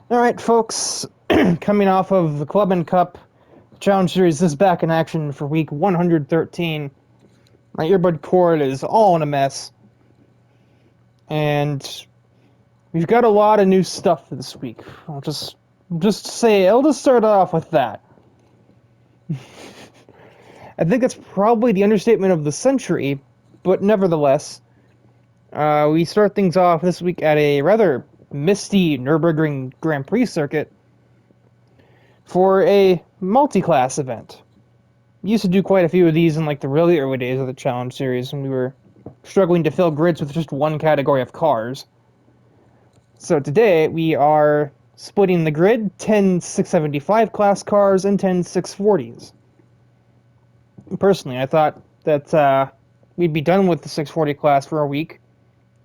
Alright, folks, coming off of the Club and Cup Challenge Series, this is back in action for week 113. My earbud cord is all in a mess. And we've got a lot of new stuff this week. I'll just start off with that. I think that's probably the understatement of the century, but nevertheless, we start things off this week at a rather misty Nürburgring Grand Prix circuit for a multi-class event. We used to do quite a few of these in like the really early days of the Challenge Series when we were struggling to fill grids with just one category of cars. So today we are splitting the grid, 10 675 class cars and 10 640s. Personally, I thought that we'd be done with the 640 class for a week,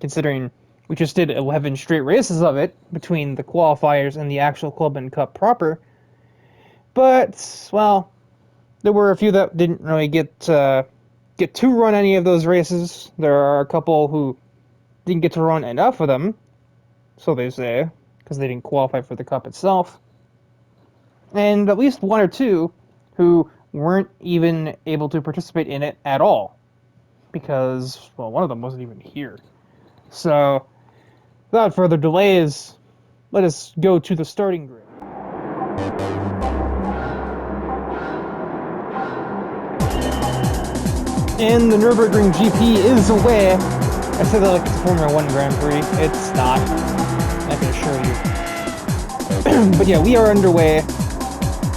considering we just did 11 straight races of it between the qualifiers and the actual Club and Cup proper. But, well, there were a few that didn't really get to run any of those races. There are a couple who didn't get to run enough of them, so they say, because they didn't qualify for the Cup itself. And at least one or two who weren't even able to participate in it at all, because, well, one of them wasn't even here. So, without further delays, let us go to the starting grid. And the Nürburgring GP is away. I said that like it's a Formula 1 Grand Prix. It's not. I can assure you. But yeah, we are underway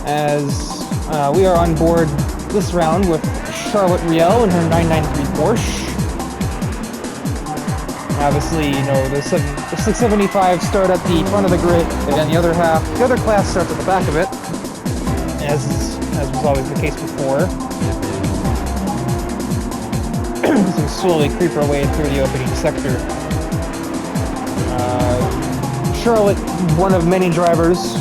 as we are on board this round with Charlotte Riel and her 993 Porsche. Obviously, you know, the 675 start at the front of the grid, and the other class starts at the back of it, as was always the case before. So slowly creep our way through the opening sector. Charlotte, one of many drivers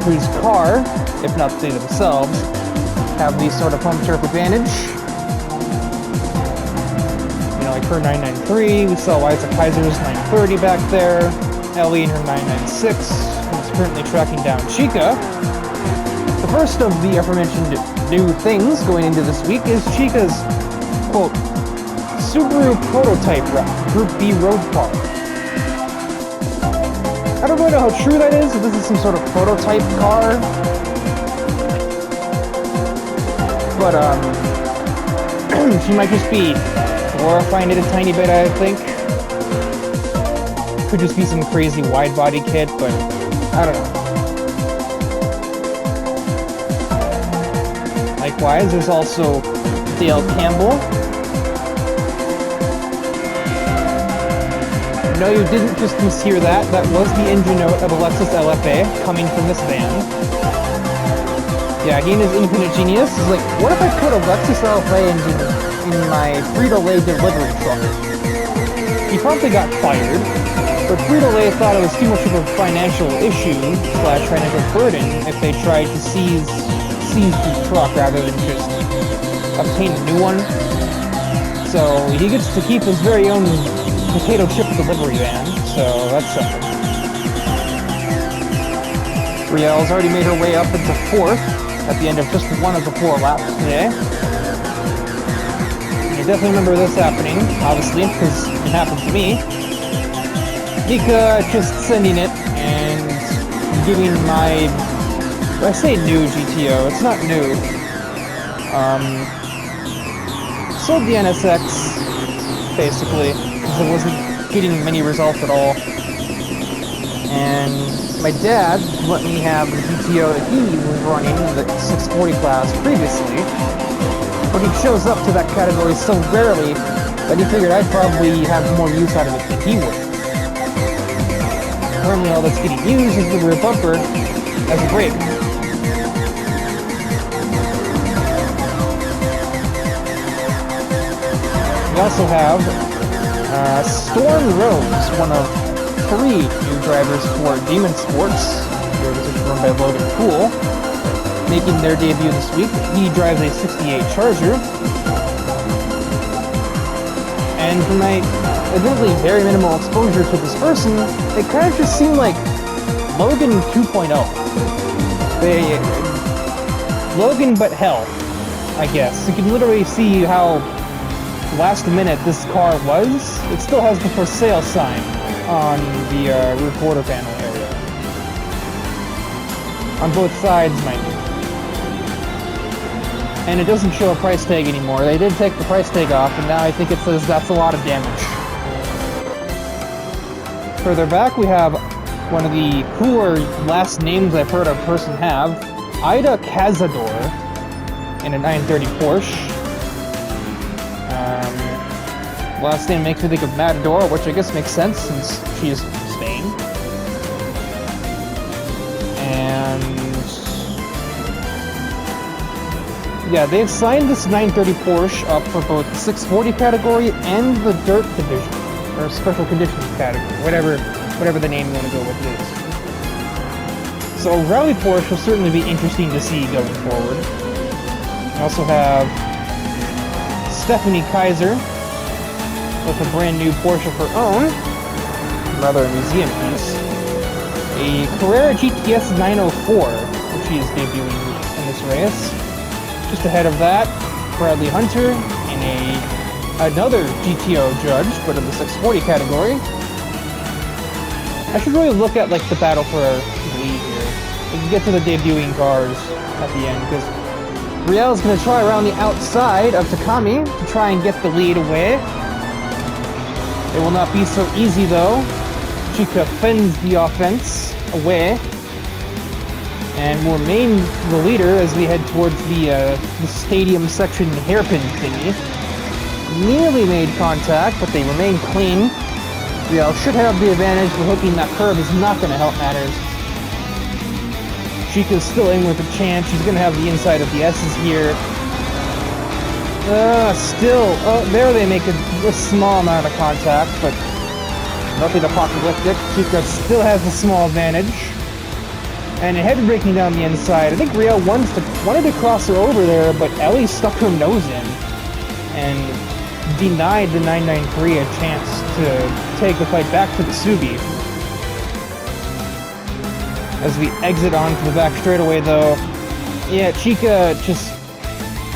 whose car, if not they themselves, have the sort of home turf advantage. You know, like her 993, we saw Liza Kaiser's 930 back there, Ellie and her 996, who's currently tracking down Chica. The first of the aforementioned new things going into this week is Chica's, quote, Subaru prototype Group B road car. I don't really know how true that is, if this is some sort of prototype car. But, she might just be glorifying it a tiny bit, I think. Could just be some crazy wide-body kit, but I don't know. Likewise, there's also Dale Campbell. No, you didn't just mishear that. That was the engine note of a Lexus LFA coming from this van. Yeah, he and his infinite genius is like, what if I put a Lexus LFA engine in my Frito-Lay delivery truck? He promptly got fired, but Frito-Lay thought it was too much of a financial issue / financial burden if they tried to seize the truck rather than just obtain a new one. So he gets to keep his very own potato chip delivery van, so that's something. Riel's already made her way up into 4th at the end of just one of the 4 laps today. You definitely remember this happening, obviously, because it happened to me. Mika just sending it and giving my, I say new GTO, it's not new. Sold the NSX, basically. It wasn't getting many results at all. And my dad let me have the GTO that he was running, the 640 class previously, but he shows up to that category so rarely that he figured I'd probably have more use out of it than he would. Currently all that's getting used is the rear bumper as a brake. We also have Storm Rose, one of 3 new drivers for Demon Sports, run by Logan Poole, making their debut this week. He drives a 68 Charger. And from my admittedly very minimal exposure to this person, they kind of just seem like Logan 2.0. Logan but hell, I guess. You can literally see how last minute this car was. It still has the for sale sign on the rear quarter panel area. On both sides, mind you. And it doesn't show a price tag anymore. They did take the price tag off, and now I think it says that's a lot of damage. Further back, we have one of the cooler last names I've heard a person have, Ida Cazador, in a 930 Porsche. Last name makes me think of Matador, which I guess makes sense since she is from Spain. And yeah, they've signed this 930 Porsche up for both the 640 category and the Dirt division, or Special Conditions category, whatever the name you want to go with is. So Rally Porsche will certainly be interesting to see going forward. We also have Stephanie Kaiser with a brand new Porsche of her own, rather a museum piece. A Carrera GTS 904, which she is debuting in this race. Just ahead of that, Bradley Hunter in another GTO judge, but in the 640 category. I should really look at like the battle for the lead here. We can get to the debuting cars at the end, because Riel is going to try around the outside of Takami to try and get the lead away. It will not be so easy though. Chika fends the offense away and will remain the leader as we head towards the stadium section hairpin thingy. Nearly made contact, but they remain clean. Riel should have the advantage, but hooking that curve is not going to help matters. Chika's still in with a chance. She's going to have the inside of the S's here. There they make a small amount of contact, but nothing apocalyptic. Chika still has a small advantage. And head braking down the inside. I think Riel wanted to cross her over there, but Ellie stuck her nose in and denied the 993 a chance to take the fight back to the Subi. As we exit onto the back straightaway though, yeah, Chika just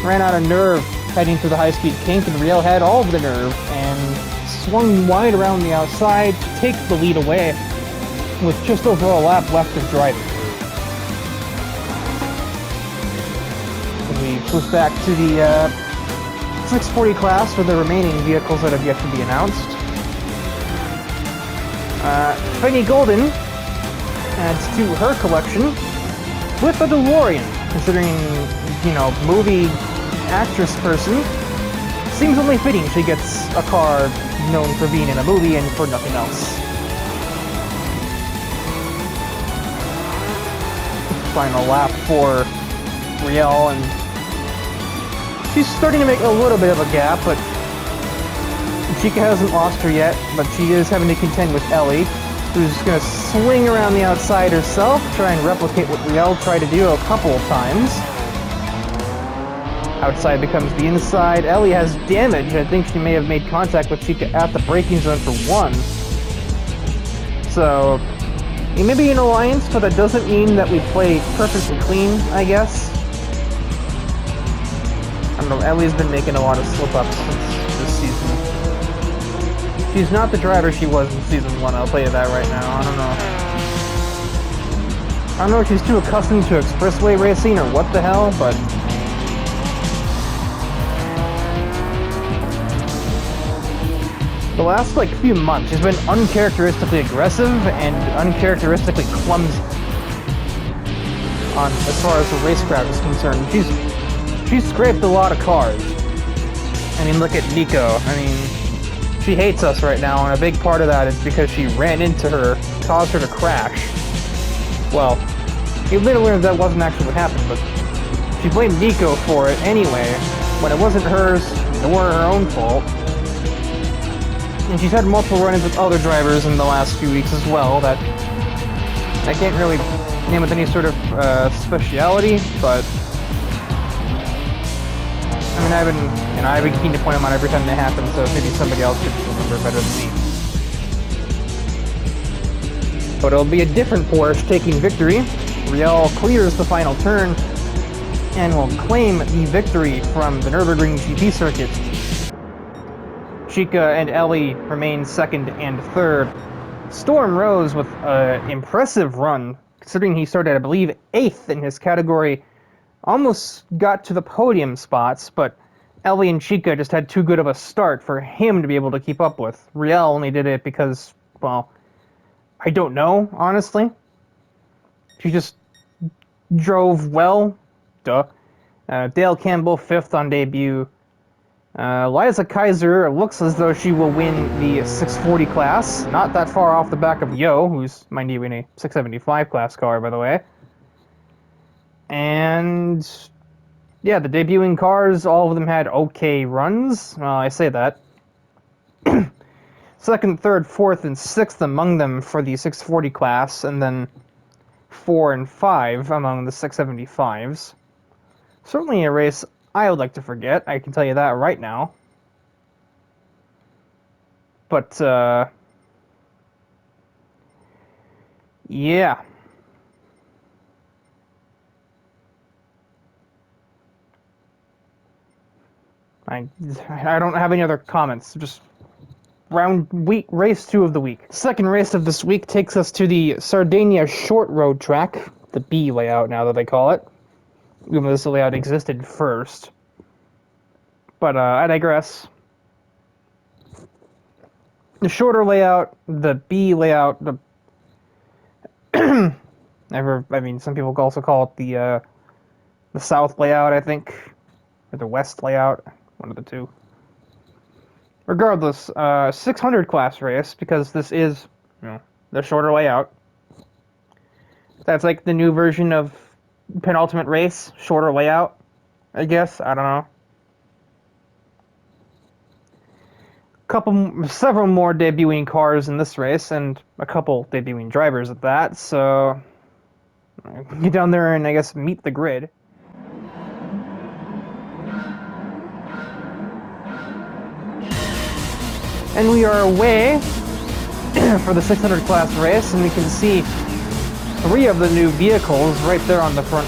ran out of nerve heading through the high-speed kink, and Riel had all of the nerve and swung wide around the outside to take the lead away with just over a lap left of driving. As we push back to the 640 class for the remaining vehicles that have yet to be announced. Fanny Golden adds to her collection with a DeLorean, considering, you know, movie actress person. Seems only fitting she gets a car known for being in a movie and for nothing else. Final lap for Riel, and she's starting to make a little bit of a gap, but Chika hasn't lost her yet, but she is having to contend with Ellie, who's going to swing around the outside herself, try and replicate what Riel tried to do a couple of times. Outside becomes the inside. Ellie has damage. I think she may have made contact with Chika at the braking zone for one. So, it may be an alliance, but that doesn't mean that we play perfectly clean, I guess. I don't know, Ellie's been making a lot of slip-ups this season. She's not the driver she was in Season 1, I'll tell you that right now. I don't know if she's too accustomed to expressway racing or what the hell, but the last, few months, she's been uncharacteristically aggressive and uncharacteristically clumsy as far as the racecraft is concerned. She's scraped a lot of cars. I mean, look at Nico. I mean, she hates us right now, and a big part of that is because she ran into her, caused her to crash. Well, you later learned that wasn't actually what happened, but she blamed Nico for it anyway, when it wasn't hers, nor her own fault. And she's had multiple run-ins with other drivers in the last few weeks as well that I can't really name with any sort of speciality, but I mean, I've been keen to point them out every time they happen, so maybe somebody else could remember better than me. But it'll be a different Porsche taking victory. Riel clears the final turn and will claim the victory from the Nürburgring GP circuit. Chica and Ellie remain second and third. Storm Rose with an impressive run, considering he started, I believe, 8th in his category. Almost got to the podium spots, but Ellie and Chica just had too good of a start for him to be able to keep up with. Riel only did it because, well, I don't know, honestly. She just drove well. Duh. Dale Campbell, 5th on debut. Liza Kaiser looks as though she will win the 640 class. Not that far off the back of Yo, who's, mind you, in a 675 class car, by the way. And yeah, the debuting cars, all of them had okay runs. Well, I say that. 2nd, 3rd, 4th, and 6th among them for the 640 class, and then 4 and 5 among the 675s. Certainly a race I would like to forget, I can tell you that right now. But, yeah. I don't have any other comments, just race 2 of the week. Second race of this week takes us to the Sardinia Short Road Track, the B layout now that they call it. Even though this layout existed first. But I digress. The shorter layout, the B layout, some people also call it the South layout, I think, or the West layout, one of the two. Regardless, 600 class race, because this is, the shorter layout. That's like the new version of penultimate race, shorter layout, I guess. I don't know. Several more debuting cars in this race, and a couple debuting drivers at that, so get down there and, I guess, meet the grid. And we are away for the 600 class race, and we can see 3 of the new vehicles right there on the front,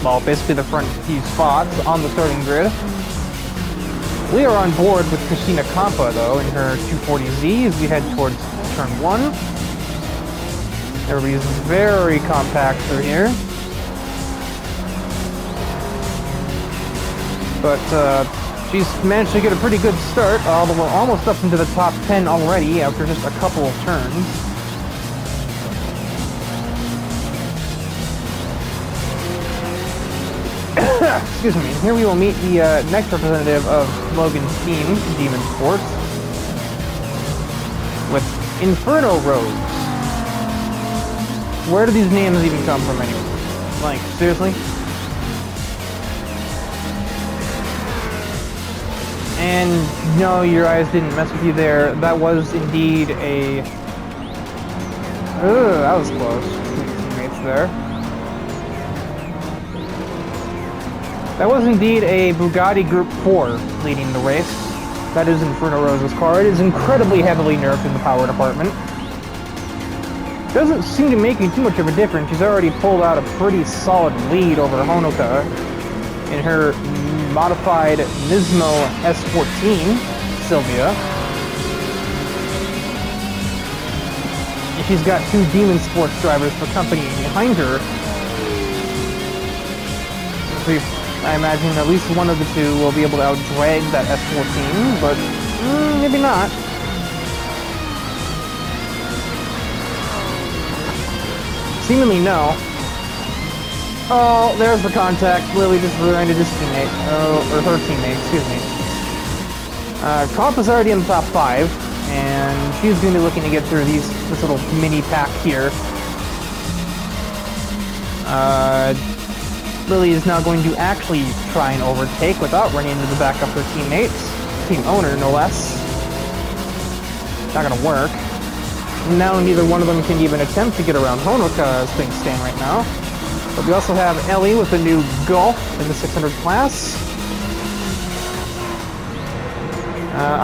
well, basically the front few spots on the starting grid. We are on board with Christina Campa, though, in her 240Z as we head towards turn 1. Everybody's very compact through here. But she's managed to get a pretty good start, although we're almost up into the top 10 already after just a couple of turns. Excuse me. Here we will meet the next representative of Logan's team, Demon Sports, with Inferno Rogues. Where do these names even come from anyway? Like, seriously? And no, your eyes didn't mess with you there. That was indeed a... that was close. Teammates there. That was indeed a Bugatti Group 4 leading the race. That is Inferno Rose's car. It is incredibly heavily nerfed in the power department. Doesn't seem to make too much of a difference. She's already pulled out a pretty solid lead over Honoka in her modified Nismo S14, Sylvia. And she's got 2 Demon Sports drivers for company behind her. So I imagine at least one of the 2 will be able to out-drag that S14, but maybe not. Seemingly no. Oh, there's the contact. Lily just reminded his teammate. Or her teammate, excuse me. Comp is already in the top 5, and she's going to be looking to get through this little mini pack here. Lily is now going to actually try and overtake without running into the back of her teammates. Team owner, no less. Not gonna work. Now neither one of them can even attempt to get around Honoka as things stand right now. But we also have Ellie with a new Golf in the 600 class.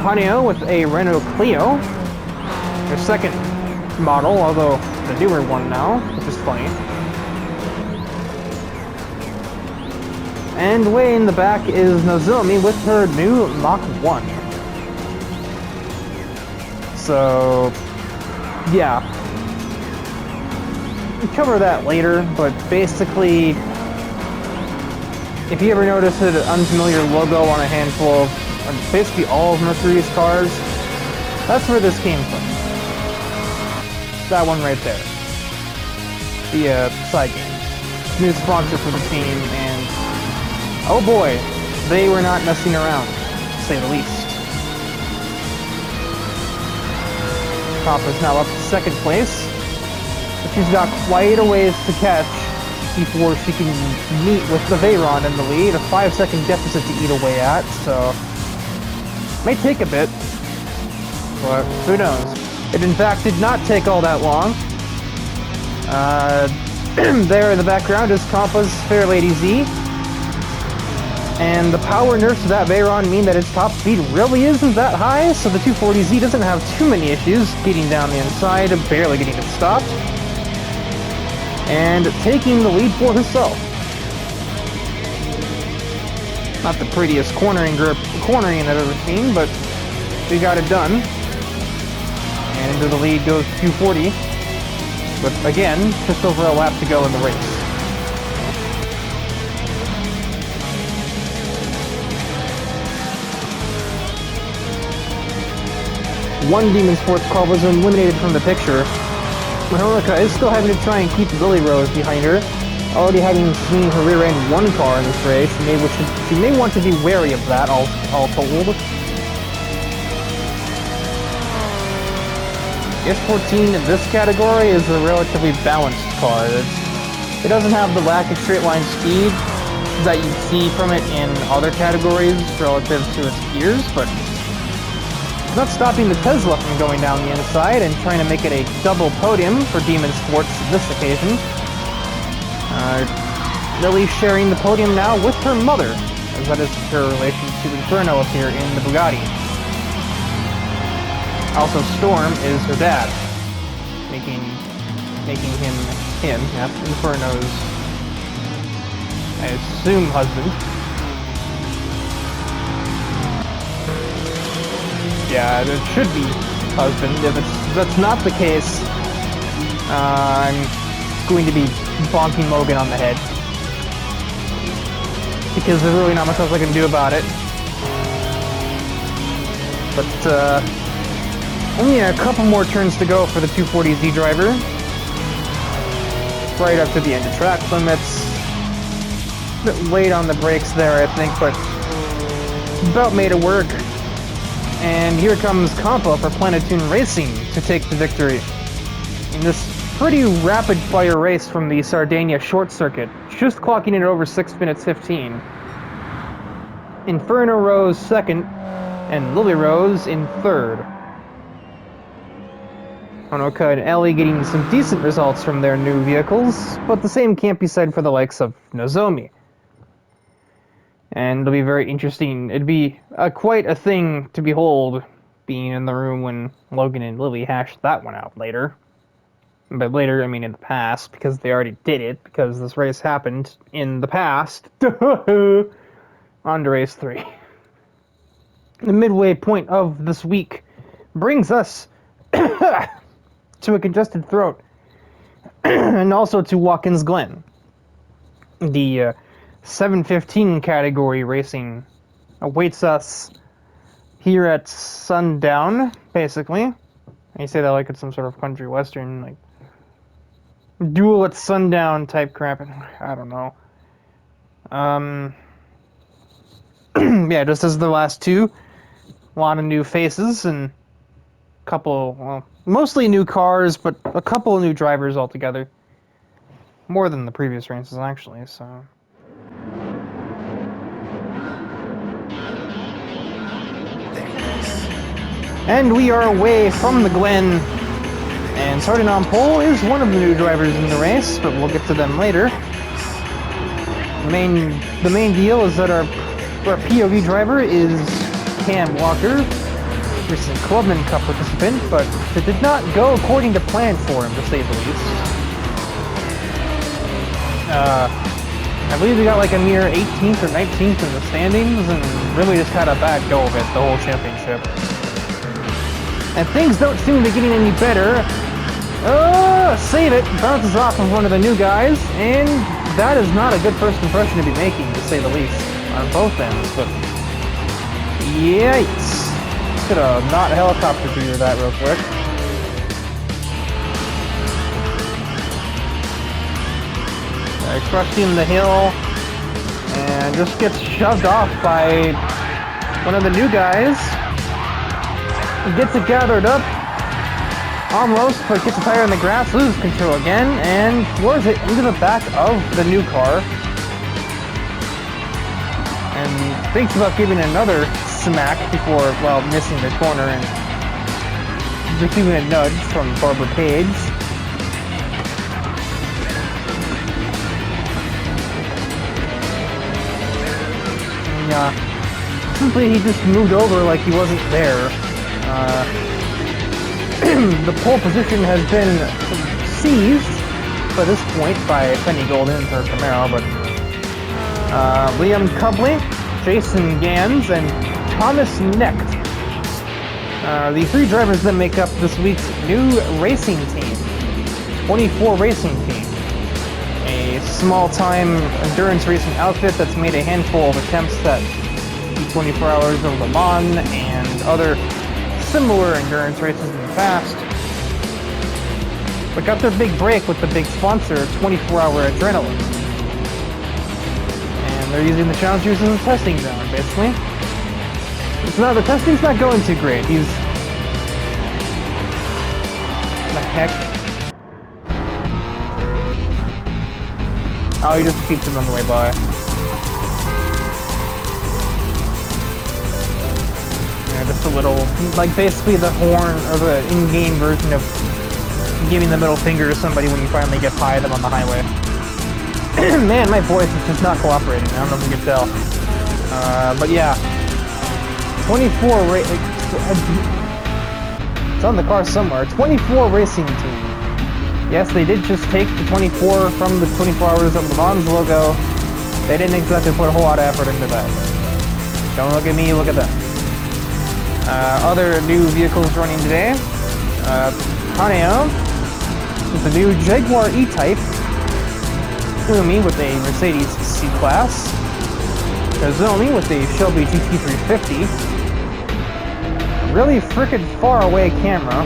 Haneo with a Renault Clio. Their second model, although the newer one now, which is funny. And way in the back is Nozomi with her new Mach 1. So, yeah. We'll cover that later, but basically, if you ever notice an unfamiliar logo on a handful of, basically all of Mercury's cars, that's where this came from. That one right there. The side game. New sponsor for the team, and oh boy, they were not messing around, to say the least. Papa's now up to second place, but she's got quite a ways to catch before she can meet with the Veyron in the lead, a 5-second deficit to eat away at, so may take a bit, but who knows. It in fact did not take all that long. There in the background is Compa's Fair Lady Z, and the power nerfs to that Veyron mean that its top speed really isn't that high, so the 240Z doesn't have too many issues getting down the inside, barely getting it stopped, and taking the lead for herself. Not the prettiest cornering I've ever seen, but we got it done. And into the lead goes 240, but again, just over a lap to go in the race. One Demon Sports car was eliminated from the picture, but Honoka is still having to try and keep Lily Rose behind her. Already having seen her rear end one car in this race, she may want to be wary of that, all told. S14 in this category is a relatively balanced car. It doesn't have the lack of straight line speed that you see from it in other categories relative to its peers, but it's not stopping the Tesla from going down the inside and trying to make it a double podium for Demon Sports this occasion. Lily's sharing the podium now with her mother, as that is her relation to Inferno up here in the Bugatti. Also, Storm is her dad, making him, Inferno's, I assume, husband. Yeah, it should be husband. If that's not the case, I'm going to be bonking Logan on the head, because there's really not much else I can do about it. But only a couple more turns to go for the 240Z driver. Right up to the end of track limits. A bit late on the brakes there, I think, but about made it work. And here comes Compa for Planetoon Racing to take the victory in this pretty rapid-fire race from the Sardinia short circuit, just clocking in at over 6 minutes 15. Inferno Rose second, and Lily Rose in third. Honoka and Ellie getting some decent results from their new vehicles, but the same can't be said for the likes of Nozomi. And it'll be very interesting. It'd be quite a thing to behold, being in the room when Logan and Lily hash that one out later. But later, I mean in the past, because they already did it, because this race happened in the past. On to race 3. The midway point of this week brings us to a congested throat, and also to Watkins Glen. The 715 category racing awaits us here at sundown, basically. You say that like it's some sort of country western, like duel at sundown type crap. I don't know. Yeah, just as the last two, a lot of new faces and a couple, well, mostly new cars, but a couple of new drivers altogether. More than the previous races, actually, so. And we are away from the Glen, and starting on pole is one of the new drivers in the race, but we'll get to them later. The main deal is that our POV driver is Cam Walker, recent Clubman Cup participant, but it did not go according to plan for him, to say the least. I believe he got like a mere 18th or 19th in the standings, and really just had a bad go of it the whole championship. And things don't seem to be getting any better. Save it, bounces off of one of the new guys, and that is not a good first impression to be making, to say the least, on both ends, but yikes. Could have not helicopter through that real quick. Crushing the hill, and just gets shoved off by one of the new guys. He gets it gathered up, almost, but gets a tire in the grass, loses control again, and floors it into the back of the new car. And thinks about giving another smack before, well, missing the corner and receiving a nudge from Barbara Page. Simply he just moved over like he wasn't there. The pole position has been seized by this point by Penny Golden and her Camaro, but Liam Cubley, Jason Gans, and Thomas Necht are the three drivers that make up this week's new racing team, 24 Racing Team, a small-time endurance racing outfit that's made a handful of attempts at 24 Hours of Le Mans and other similar endurance races in the past, but got their big break with the big sponsor, 24-Hour Adrenaline. And they're using the challengers as a testing ground, basically. The testing's not going too great. What the heck? Oh, he just keeps him on the way by. Yeah, just a little, like basically the horn, or the in-game version of giving the middle finger to somebody when you finally get by them on the highway. Man, my voice is just not cooperating. I don't know if you can tell. But yeah. 24 it's on the car somewhere. 24 Racing Team. Yes, they did just take the 24 from the 24 Hours of Le Mans logo. They didn't exactly put a whole lot of effort into that. Don't look at me, look at them. Other new vehicles running today. Haneo with the new Jaguar E-Type. Umi with a Mercedes C-Class. Kazumi with the Shelby GT350. Really frickin' far away camera.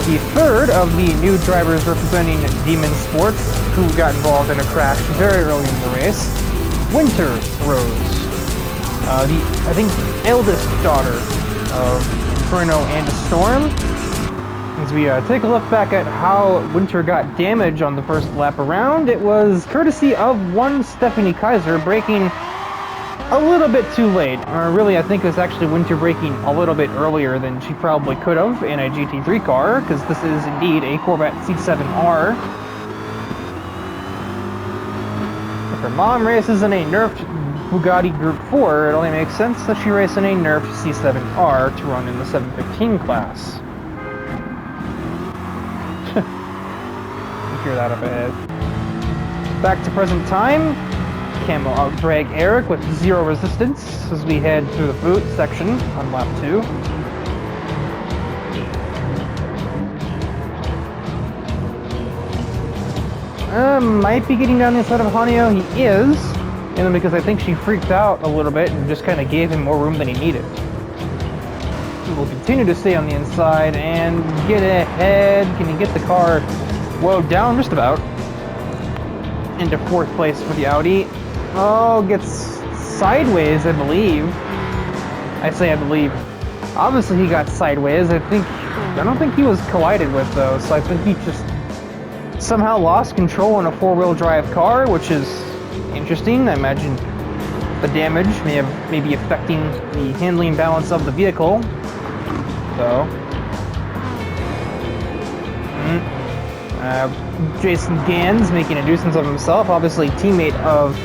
The third of the new drivers representing Demon Sports, who got involved in a crash very early in the race, Winter Rose. I think, eldest daughter of Inferno and Storm. As we take a look back at how Winter got damage on the first lap around, it was courtesy of one Stephanie Kaiser braking a little bit too late. Or really, I think it was actually Winter braking a little bit earlier than she probably could have in a GT3 car, because this is indeed a Corvette C7R. If her mom races in a nerfed Bugatti Group 4, it only makes sense that she races in a nerfed C7R to run in the 715 class. Hear that up ahead. Back to present time. Camo out drag Eric with zero resistance as we head through the boot section on lap 2. Might be getting down the inside of Haneo. He is, and because I think she freaked out a little bit and just kind of gave him more room than he needed. He will continue to stay on the inside and get ahead. Can he get the car? Whoa, down just about. Into 4th place for the Audi. Oh, gets sideways, I believe. I say I believe. Obviously he got sideways. I don't think he was collided with though, so I think he just somehow lost control in a 4-wheel drive car, which is interesting. I imagine the damage may be affecting the handling balance of the vehicle. So Jason Gans making a nuisance of himself, obviously teammate of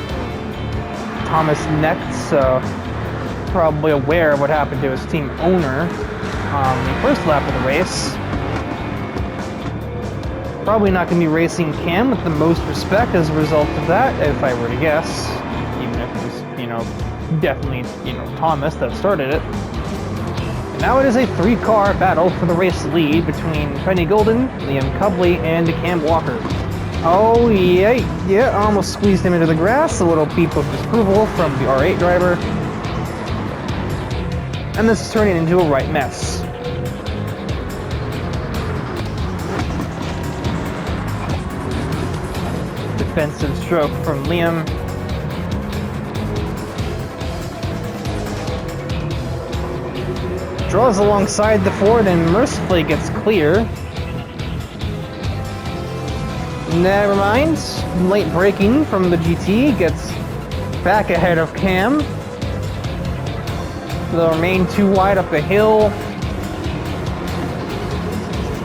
Thomas Necht, so probably aware of what happened to his team owner on the first lap of the race. Probably not going to be racing Cam with the most respect as a result of that, if I were to guess. Even if it was, definitely, Thomas that started it. And now it is a three-car battle for the race lead between Penny Golden, Liam Cubley, and Cam Walker. Oh, yeah, almost squeezed him into the grass. A little peep of disapproval from the R8 driver. And this is turning into a right mess. Defensive stroke from Liam. Draws alongside the Ford and mercifully gets clear. Never mind. Late braking from the GT gets back ahead of Cam. They'll remain too wide up the hill.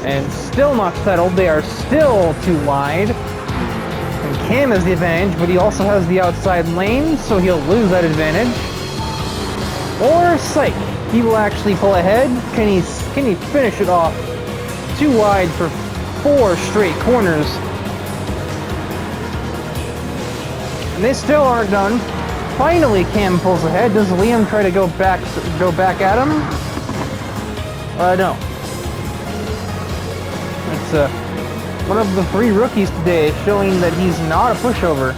And still not settled. They are still too wide. And Cam has the advantage, but he also has the outside lane, so he'll lose that advantage. Or psych, he will actually pull ahead. Can he finish it off? Too wide for 4 straight corners. And they still aren't done. Finally, Cam pulls ahead. Does Liam try to go back at him? No. It's one of the 3 rookies today, showing that he's not a pushover.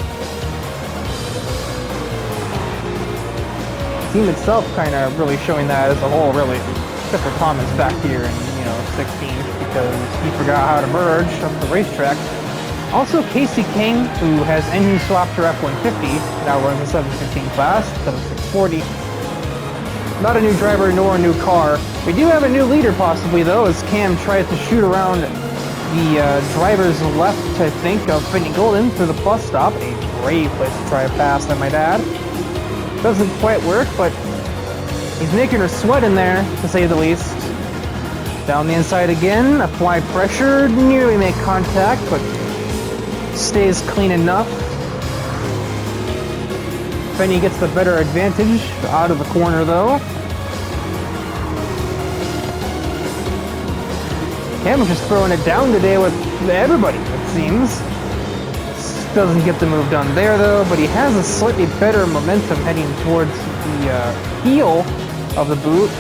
The team itself kind of really showing that as a whole, really. Except for Thomas back here in 16th, because he forgot how to merge up the racetrack. Also, Casey King, who has engine swapped her F-150, now runs the 715 class instead of 640. Not a new driver nor a new car. We do have a new leader possibly though, as Cam tries to shoot around the driver's left, I think, of Penny Golden through the bus stop. A great place to try past, I might add. Doesn't quite work, but he's making her sweat in there, to say the least. Down the inside again, apply pressure, nearly make contact, but stays clean enough. Penny gets the better advantage out of the corner though. Cam is just throwing it down today with everybody, it seems. Doesn't get the move done there though, but he has a slightly better momentum heading towards the heel of the boot.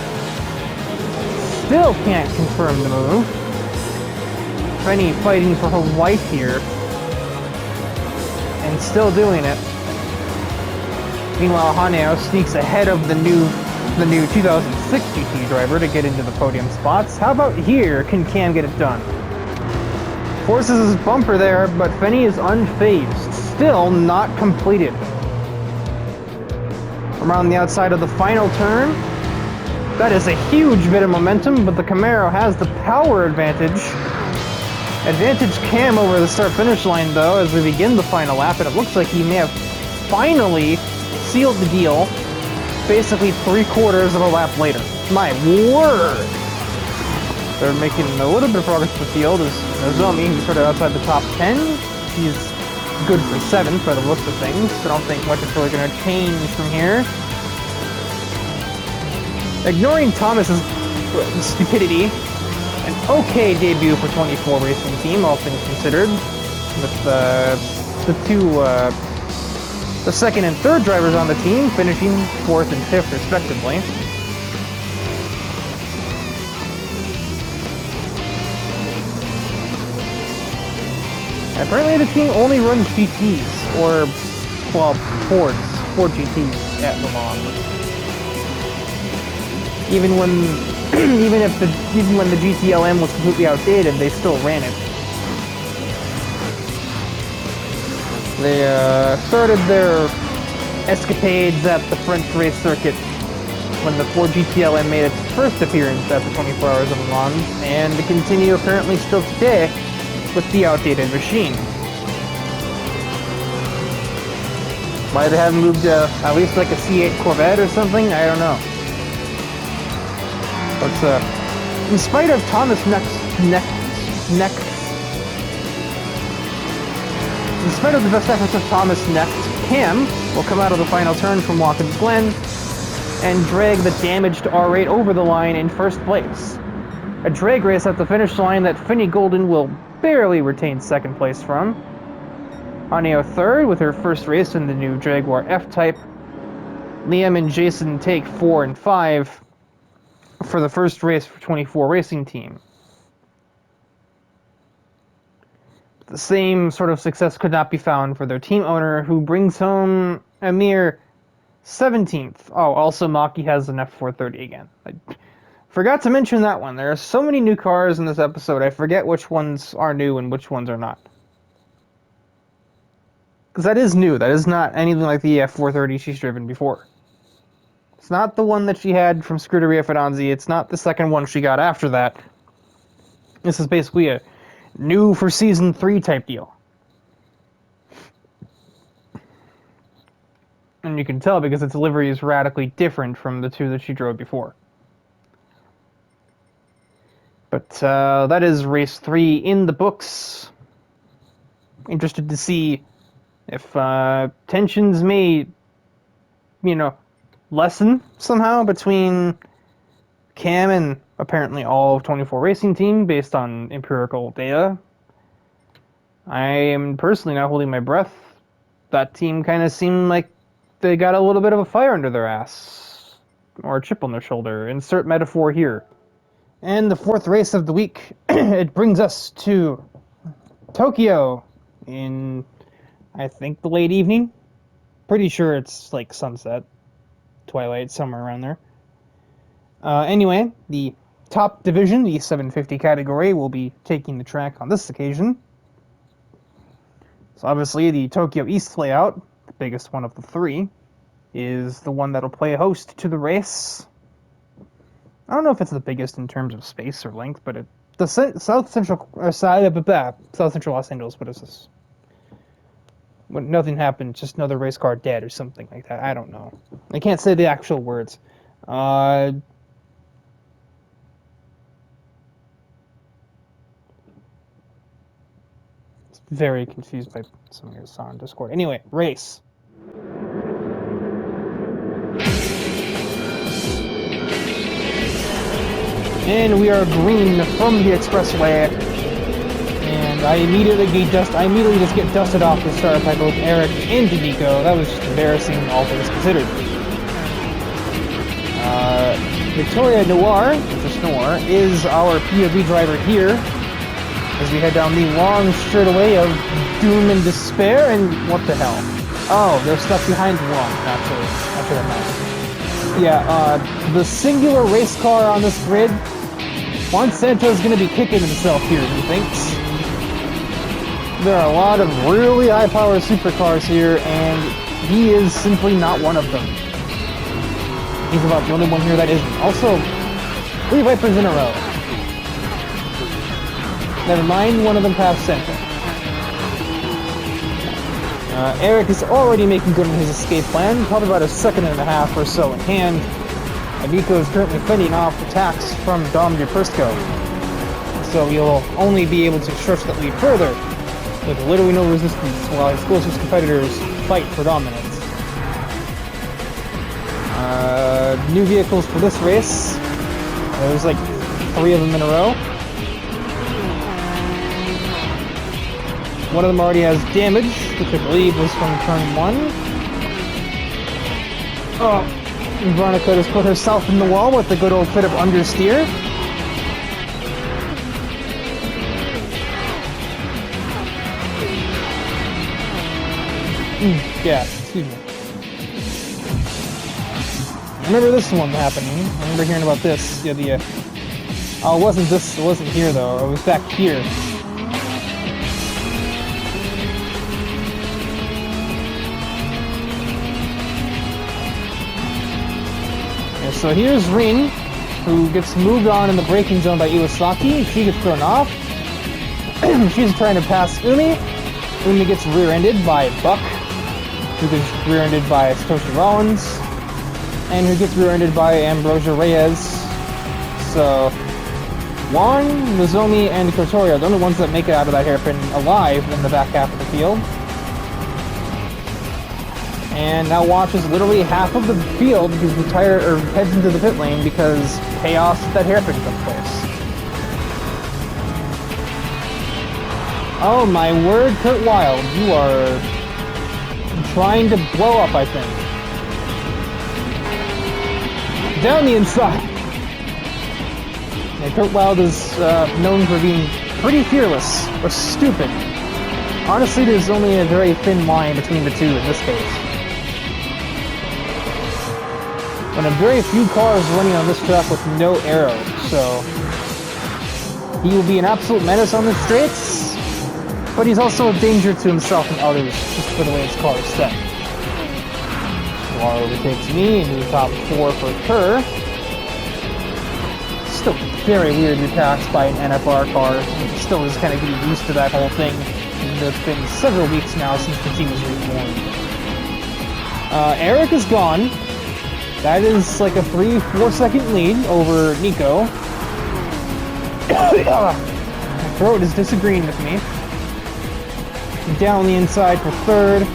Still can't confirm the move. Penny fighting for her life here. And still doing it. Meanwhile, Haneo sneaks ahead of the new 2006 GT driver to get into the podium spots. How about here? Can Cam get it done? Forces his bumper there, but Penny is unfazed. Still not completed. Around the outside of the final turn. That is a huge bit of momentum, but the Camaro has the power advantage. Advantage Cam over the start-finish line, though, as we begin the final lap, and it looks like he may have finally sealed the deal, basically 3/4 of a lap later. My word! They're making a little bit of progress in the field, as Nozomi, who started outside the top 10, he's good for 7th by the looks of things, so I don't think much is really going to change from here. Ignoring Thomas's stupidity, an okay debut for 24 Racing Team, all things considered, with the second and third drivers on the team finishing 4th and 5th respectively. Apparently the team only runs GTs, or, well, Ford GTs at Le Mans. Even when the GTLM was completely outdated, they still ran it. They started their escapades at the French race circuit when the Ford GTLM made its first appearance at the 24 Hours of Le Mans, and they continue apparently still today with the outdated machine. Why they haven't moved to at least like a C8 Corvette or something, I don't know. But in spite of Thomas in spite of the best efforts of Thomas next, Cam will come out of the final turn from Watkins Glen and drag the damaged R8 over the line in first place. A drag race at the finish line that Finny Golden will barely retain second place from. Anio third with her first race in the new Jaguar F-Type. Liam and Jason take 4 and 5 for the first race for 24 Racing Team. The same sort of success could not be found for their team owner, who brings home a mere 17th. Oh, also Maki has an F430 again. I forgot to mention that one. There are so many new cars in this episode, I forget which ones are new and which ones are not. Because that is new. That is not anything like the F430 she's driven before. It's not the one that she had from Scuderia Fidanzi. It's not the second one she got after that. This is basically a new for Season 3 type deal. And you can tell because its livery is radically different from the two that she drove before. But that is race 3 in the books. Interested to see if tensions may, lessen somehow between Cam and apparently all of 24 Racing Team based on empirical data. I am personally not holding my breath. That team kind of seemed like they got a little bit of a fire under their ass. Or a chip on their shoulder. Insert metaphor here. And the fourth race of the week, it brings us to Tokyo in, I think, the late evening. Pretty sure it's like sunset, twilight, somewhere around there. Anyway, the top division, the 750 category, will be taking the track on this occasion. So obviously the Tokyo East layout, the biggest one of the three, is the one that'll play host to the race. I don't know if it's the biggest in terms of space or length, but the South Central Los Angeles, what is this? When nothing happened, just another race car dead or something like that. I don't know. I can't say the actual words. Very confused by some of your saw on Discord. Anyway, race. And we are green from the expressway. And I immediately just get dusted off the start by both Eric and Nico. That was just embarrassing, all things considered. Victoria Noir, just Noir, is our POV driver here, as we head down the long straightaway of doom and despair, and what the hell? Oh, they're stuck behind one, naturally. After that. Yeah, the singular race car on this grid, Juan Santo's gonna be kicking himself here, he thinks. There are a lot of really high-powered supercars here, and he is simply not one of them. He's about the only one here that isn't. Also, 3 Vipers in a row. Never mind, one of them passed center. Eric is already making good on his escape plan, probably about a second and a half or so in hand. And Nico is currently fending off attacks from Dom DePrisco. So he'll only be able to stretch that lead further, with literally no resistance, while his closest competitors fight for dominance. New vehicles for this race. There's like 3 of them in a row. One of them already has damage, which I believe was from turn 1. Oh, Veronica just put herself in the wall with the good old bit of understeer. Yeah, excuse me. I remember this one happening. I remember hearing about this. Yeah, oh, it wasn't here though. It was back here. Yeah, so here's Rin, who gets moved on in the braking zone by Iwasaki. She gets thrown off. She's trying to pass Umi. Umi gets rear-ended by Buck, who gets rear-ended by Satoshi Rollins, and who gets rear-ended by Ambrosia Reyes. So, Juan, Nozomi, and Kotori are the only ones that make it out of that hairpin alive in the back half of the field. and now watches literally half of the field who's retired or heads into the pit lane because chaos at that hairpin took place. Oh my word, Kurt Wilde, you are trying to blow up, I think. Down the inside. Yeah, Kurt Wilde is known for being pretty fearless, or stupid. Honestly, there's only a very thin line between the two in this case. When a very few cars running on this track with no aero, so he will be an absolute menace on the straights, but he's also a danger to himself and others, just for the way his car is set. Noir overtakes me, and the top 4 for her. Still very weird to be passed by an NFR car. Still just kind of getting used to that whole thing. It's been several weeks now since the team was reborn. Eric is gone. That is like a 3-4 second lead over Nico. My throat is disagreeing with me. Down the inside for third.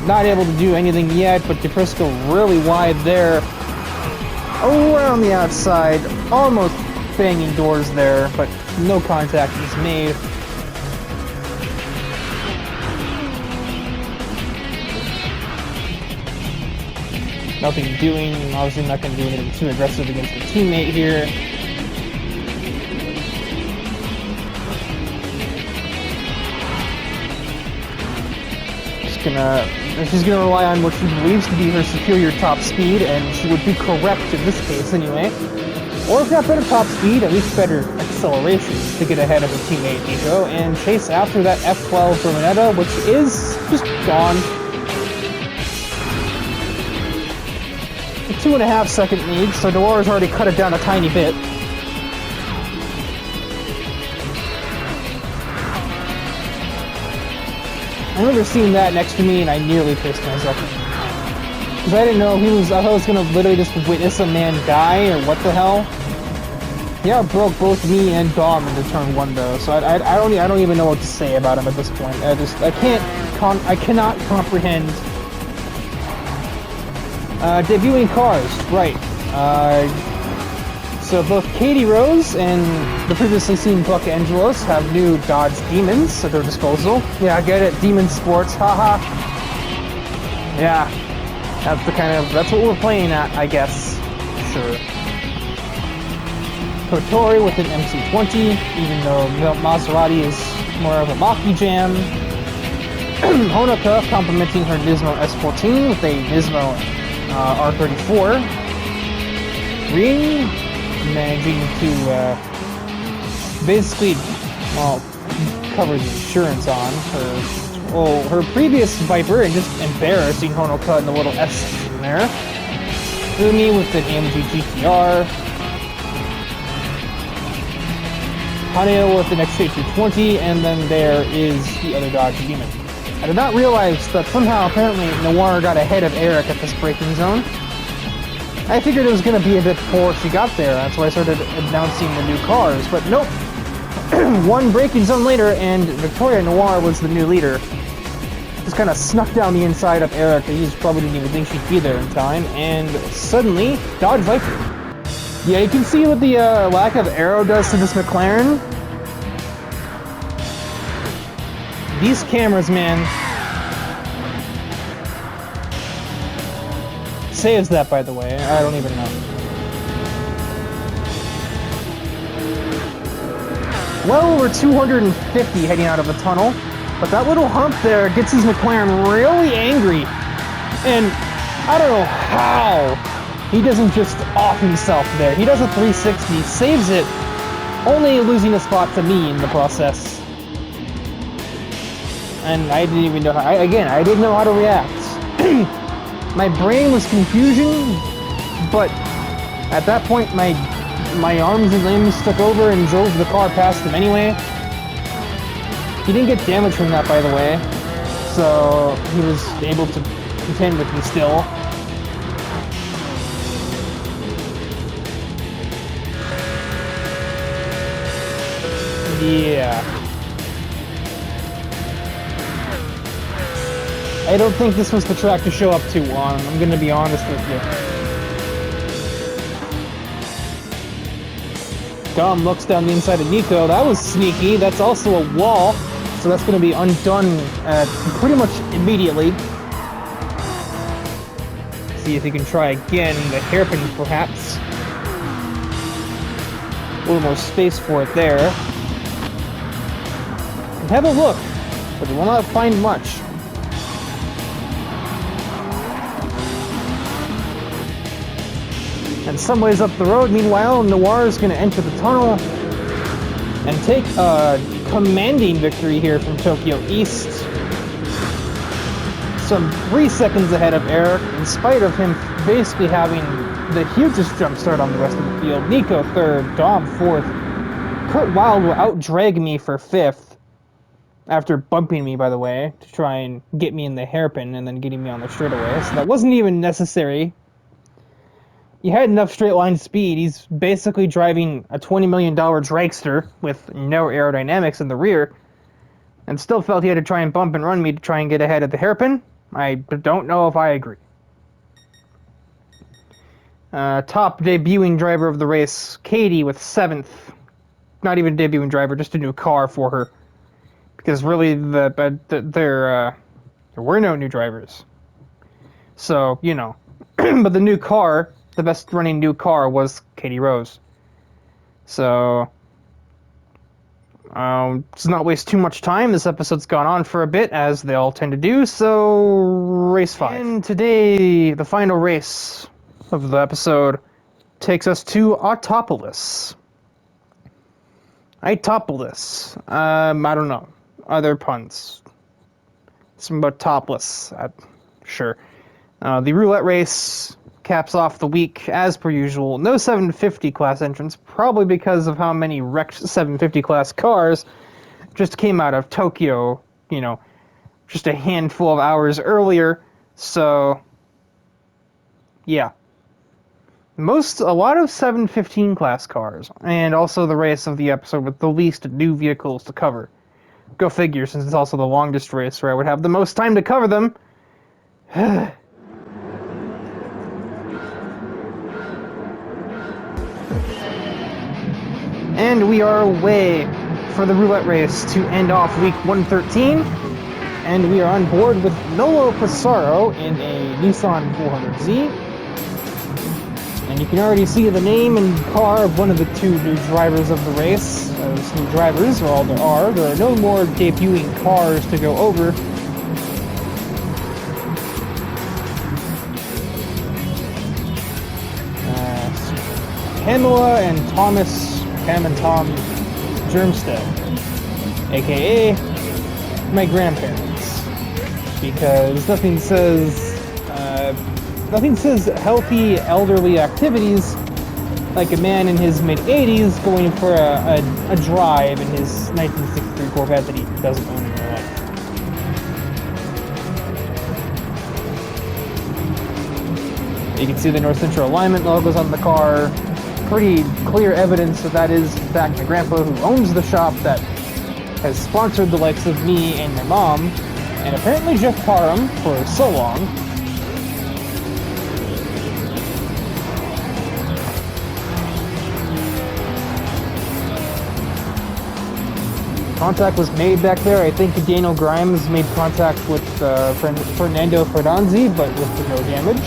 Not able to do anything yet, but DePrisco really wide there. Around the outside, almost banging doors there, but no contact is made. Nothing doing, obviously not going to do anything too aggressive against a teammate here. She's gonna rely on what she believes to be her superior top speed, and she would be correct in this case anyway. Or if not better top speed, at least better acceleration to get ahead of her teammate Nico and chase after that F12 Berlinetta, which is just gone. A 2.5 second lead, so Noir's already cut it down a tiny bit. I remember seeing that next to me and I nearly pissed myself. Because I didn't know I thought I was gonna literally just witness a man die or what the hell. Yeah, it broke both me and Dom into turn 1 though, so I don't even know what to say about him at this point. I cannot comprehend. Debuting cars, right. So both Katie Rose and the previously seen Buck Angelos have new Dodge Demons at their disposal. Yeah, I get it, Demon Sports, haha. Yeah, that's what we're playing at, I guess. Sure. Kotori with an MC20, even though Maserati is more of a Mach-E jam. Honoka complementing her Nismo S14 with a Nismo R34. Ring managing to basically, cover the insurance on her previous Viper and just embarrassing Honoka in the little S section there. Umi with an AMG GTR. Haneo with an XJ220, and then there is the other Dodge Demon. I did not realize that somehow, apparently, Noir got ahead of Eric at this braking zone. I figured it was going to be a bit before she got there, that's why I started announcing the new cars, but nope. One braking zone later, and Victoria Noir was the new leader. Just kind of snuck down the inside of Eric, he just probably didn't even think she'd be there in time, and suddenly, Dodge Viper. Yeah, you can see what the lack of aero does to this McLaren. These cameras, man. Saves that, by the way. I don't even know. Well over 250 heading out of the tunnel. But that little hump there gets his McLaren really angry. And I don't know how he doesn't just off himself there. He does a 360, saves it, only losing a spot to me in the process. And I didn't even know how, I didn't know how to react. My brain was confusion, but at that point my arms and limbs took over and drove the car past him anyway. He didn't get damage from that, by the way, so he was able to contend with me still. Yeah. I don't think this was the track to show up to on. I'm gonna be honest with you. Dom looks down the inside of Nico. That was sneaky. That's also a wall, so that's gonna be undone pretty much immediately. See if he can try again. The hairpin, perhaps. A little more space for it there. And have a look, but you will not find much. And some ways up the road, meanwhile, Noir is going to enter the tunnel and take a commanding victory here from Tokyo East. Some 3 seconds ahead of Eric, in spite of him basically having the hugest jump start on the rest of the field. Nico third, Dom fourth. Kurt Wilde will out-drag me for fifth, after bumping me, by the way, to try and get me in the hairpin and then getting me on the straightaway. So that wasn't even necessary. He had enough straight line speed. He's basically driving a $20 million dragster with no aerodynamics in the rear, and still felt he had to try and bump and run me to try and get ahead of the hairpin. I don't know if I agree. Top debuting driver of the race, Katie, with 7th. Not even debuting driver, just a new car for her. Because really, there were no new drivers. So, you know. But the new car, the best running new car, was Katie Rose. So, let's not waste too much time. This episode's gone on for a bit, as they all tend to do. So, race 5. And today, the final race of the episode takes us to Autopolis. Autopolis. I don't know. Other puns. Something about topless. Sure. The roulette race caps off the week as per usual. No 750 class entrants, probably because of how many wrecked 750 class cars just came out of Tokyo, you know, just a handful of hours earlier. So, yeah. A lot of 715 class cars, and also the race of the episode with the least new vehicles to cover. Go figure, since it's also the longest race where I would have the most time to cover them. And we are away for the roulette race to end off week 113. And we are on board with Nolo Passaro in a Nissan 400Z. And you can already see the name and car of one of the 2 new drivers of the race. Those new drivers are all there are. There are no more debuting cars to go over. Pamela and Thomas, Pam and Tom Germstead, aka my grandparents. Because nothing says healthy elderly activities like a man in his mid-80s going for a drive in his 1963 Corvette that he doesn't own in real life. You can see the North Central Alignment logos on the car. Pretty clear evidence that is, in fact, my grandpa, who owns the shop that has sponsored the likes of me and my mom, and apparently Jeff Parham for so long. Contact was made back there. I think Daniel Grimes made contact with Fernando Ferdanzi, but with no damage.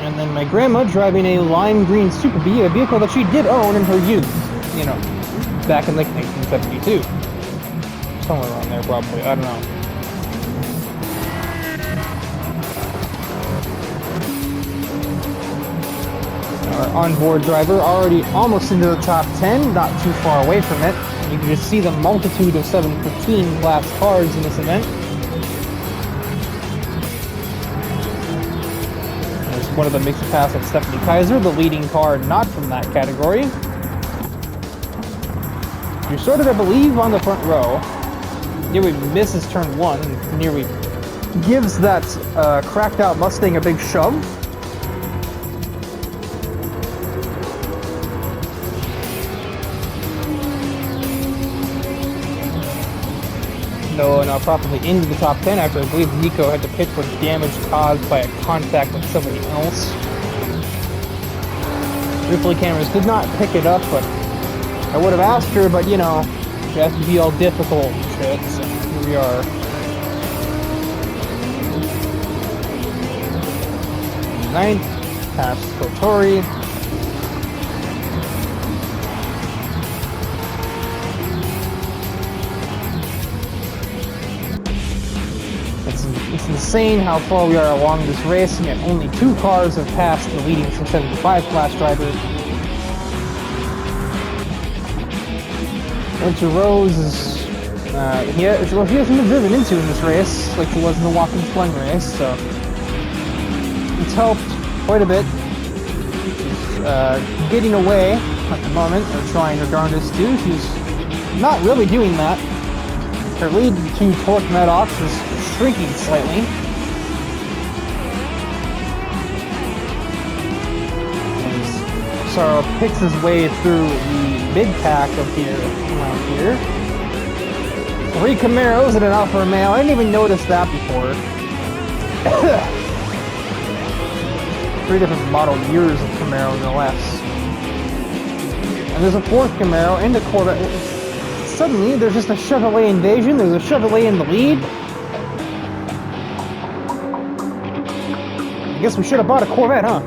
And then my grandma driving a lime green Super Bee, a vehicle that she did own in her youth, you know, back in like 1972. Somewhere around there, probably. I don't know. Our onboard driver already almost into the top 10, not too far away from it. You can just see the multitude of 715 class cars in this event. There's one of them makes a pass at Stephanie Kaiser, the leading car not from that category. You're sorted, I believe, on the front row. Nearly misses turn 1 and nearly gives that cracked out Mustang a big shove. Noah now properly into the top 10 after I believe Nico had to pit for damage caused by a contact with somebody else. Replay cameras did not pick it up, but I would have asked her, but you know, she has to be all difficult and shit, so here we are. Ninth, past Kotori. It's insane how far we are along this race, and yet only 2 cars have passed the leading 675 class driver. Winter Rose is, he hasn't been driven into in this race, like he was in the walking fling race, so it's helped quite a bit. She's getting away at the moment, or trying her darndest to. She's not really doing that. Her lead to Torque Maddox is shrinking slightly. So picks his way through the mid-pack of here, around here. 3 Camaros and an Alfa Romeo. I didn't even notice that before. 3 different model years of Camaro, no less. And there's a 4th Camaro and a Corvette. Suddenly, there's just a Chevrolet invasion. There's a Chevrolet in the lead. I guess we should have bought a Corvette, huh?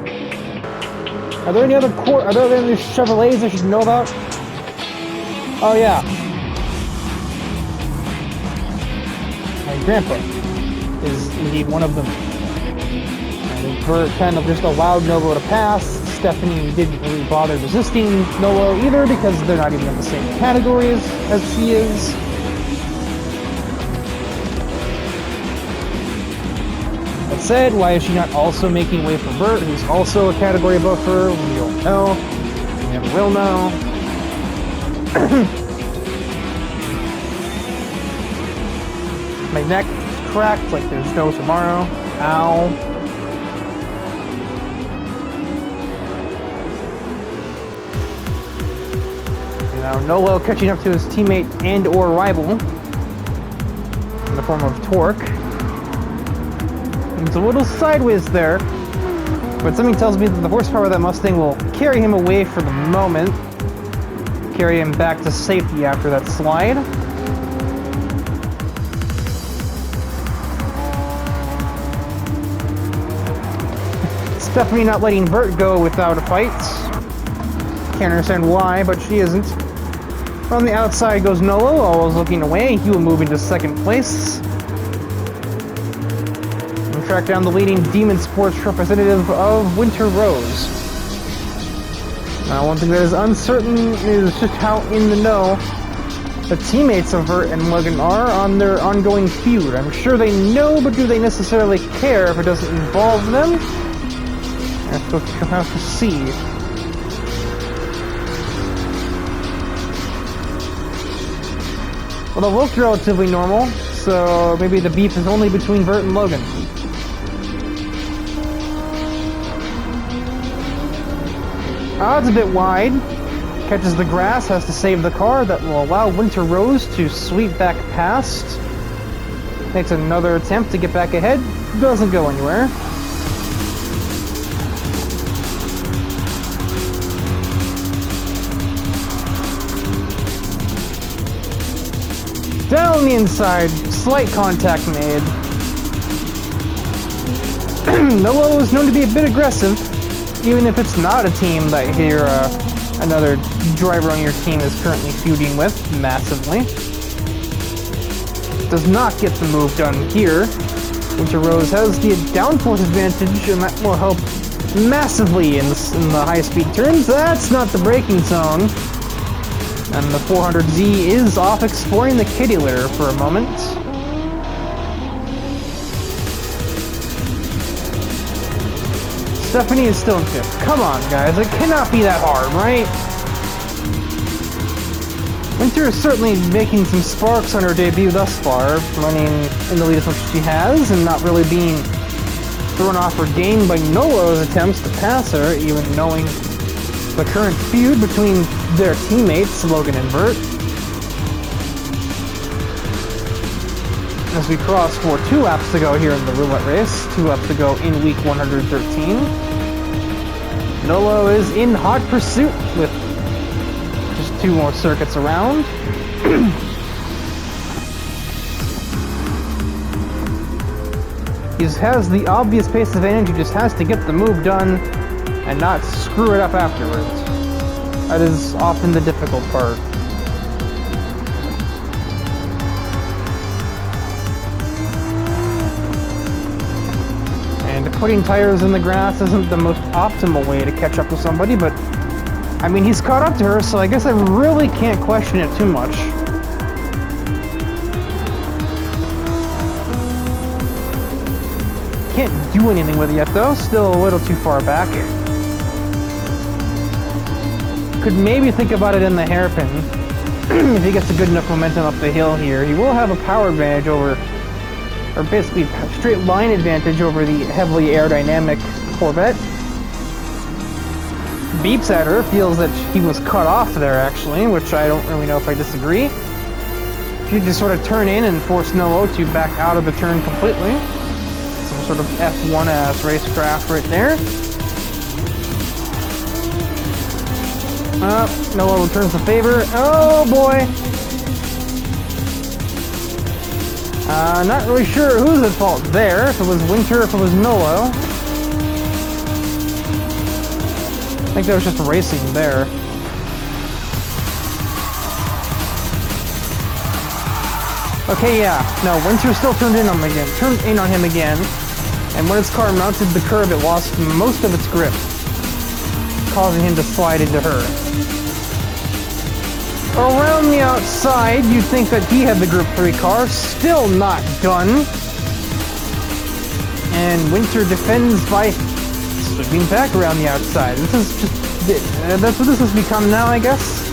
Are there any other Chevrolets I should know about? Oh yeah. My grandpa is indeed one of them. And Bert kind of just allowed Novo to pass. Stephanie didn't really bother resisting Novo either because they're not even in the same categories as she is. That said, why is she not also making way for Bert, who's also a category above her? We don't know. We never will know. My neck is cracked like there's no tomorrow. Ow. Now Nolo catching up to his teammate and or rival in the form of Torque. It's a little sideways there, but something tells me that the horsepower of that Mustang will carry him away for the moment, carry him back to safety after that slide. Stephanie not letting Bert go without a fight. Can't understand why, but she isn't. On the outside goes Nolo, always looking away. He will move into 2nd place. And track down the leading Demon Sports representative of Winter Rose. Now, one thing that is uncertain is just how in the know the teammates of Vert and Logan are on their ongoing feud. I'm sure they know, but do they necessarily care if it doesn't involve them? We'll have to see. Well, the look's relatively normal, so maybe the beef is only between Vert and Logan. It's a bit wide. Catches the grass, has to save the car. That will allow Winter Rose to sweep back past. Makes another attempt to get back ahead. Doesn't go anywhere. Down the inside, slight contact made. Nolo is known to be a bit aggressive, even if it's not a team that another driver on your team is currently feuding with massively. Does not get the move done here. Winter Rose has the downforce advantage, and that will help massively in the high-speed turns. That's not the braking zone. And the 400Z is off exploring the kitty litter for a moment. Stephanie is still in 5th. Come on, guys. It cannot be that hard, right? Winter is certainly making some sparks on her debut thus far, running in the lead as much as she has, and not really being thrown off her game by Nolo's attempts to pass her, even knowing the current feud between their teammates, Logan and Bert. as we cross for 2 laps to go here in the roulette race, 2 laps to go in week 113. Nolo is in hot pursuit with just 2 more circuits around. He has the obvious pace advantage, he just has to get the move done and not screw it up afterwards. That is often the difficult part. And putting tires in the grass isn't the most optimal way to catch up to somebody, but I mean, he's caught up to her, so I guess I really can't question it too much. Can't do anything with it yet though, still a little too far back. Could maybe think about it in the hairpin. If he gets a good enough momentum up the hill here, he will have a power advantage over, or basically a straight line advantage over the heavily aerodynamic Corvette. Beeps at her, feels that he was cut off there actually, which I don't really know if I disagree. You just sort of turn in and force Nolo to back out of the turn completely. Some sort of F1-ass racecraft right there. Nolo returns the favor. Oh boy! Not really sure who's at fault there, if it was Winter, if it was Nolo. I think there was just racing there. Okay, yeah. No, Winter still turned in on him again. And when its car mounted the curb, it lost most of its grip, causing him to slide into her. Around the outside, you'd think that he had the Group 3 car, still not done. And Winter defends by sweeping back around the outside. This is just, that's what this has become now, I guess.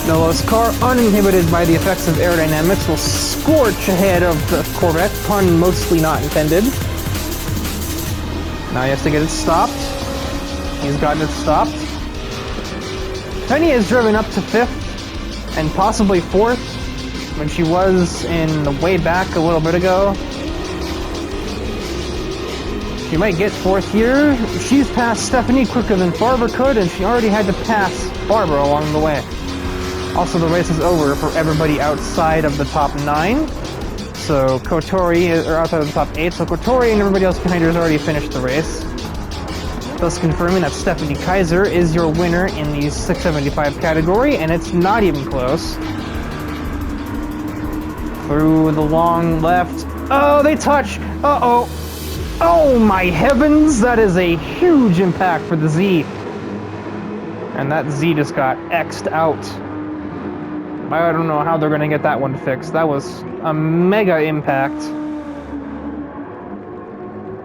Nolo's car, uninhibited by the effects of aerodynamics, will scorch ahead of the Corvette, pun mostly not intended. Now he has to get it stopped. He's gotten it stopped. Penny has driven up to 5th, and possibly 4th, when she was in the way back a little bit ago. She might get 4th here. She's passed Stephanie quicker than Barbara could, and she already had to pass Barbara along the way. Also, the race is over for everybody outside of the top 9. So Kotori, or outside of the top 8, so Kotori and everybody else behind her has already finished the race. Thus confirming that Stephanie Kaiser is your winner in the 675 category, and it's not even close. Through the long left. Oh, they touch! Uh-oh! Oh my heavens! That is a huge impact for the Z. And that Z just got X'd out. I don't know how they're going to get that one fixed. That was a mega impact.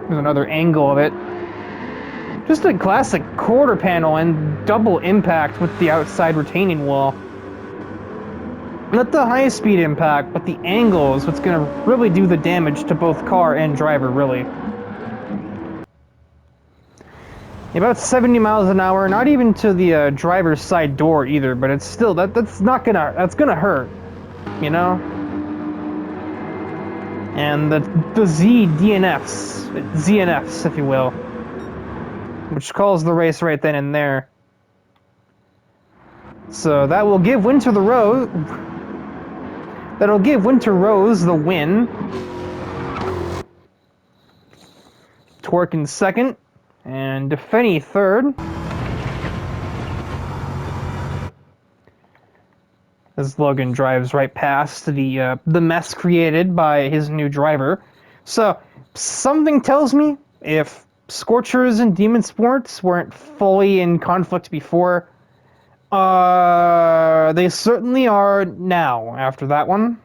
There's another angle of it. Just a classic quarter panel and double impact with the outside retaining wall. Not the high speed impact, but the angle is what's going to really do the damage to both car and driver, really. About 70 miles an hour, not even to the driver's side door either, but it's still, that's gonna hurt, you know? And the ZNFs, if you will, which calls the race right then and there. So that will give Winter Rose the win. Torque in second. And Defeni third. As Logan drives right past the mess created by his new driver. So, something tells me if Scorchers and Demon Sports weren't fully in conflict before, they certainly are now after that one.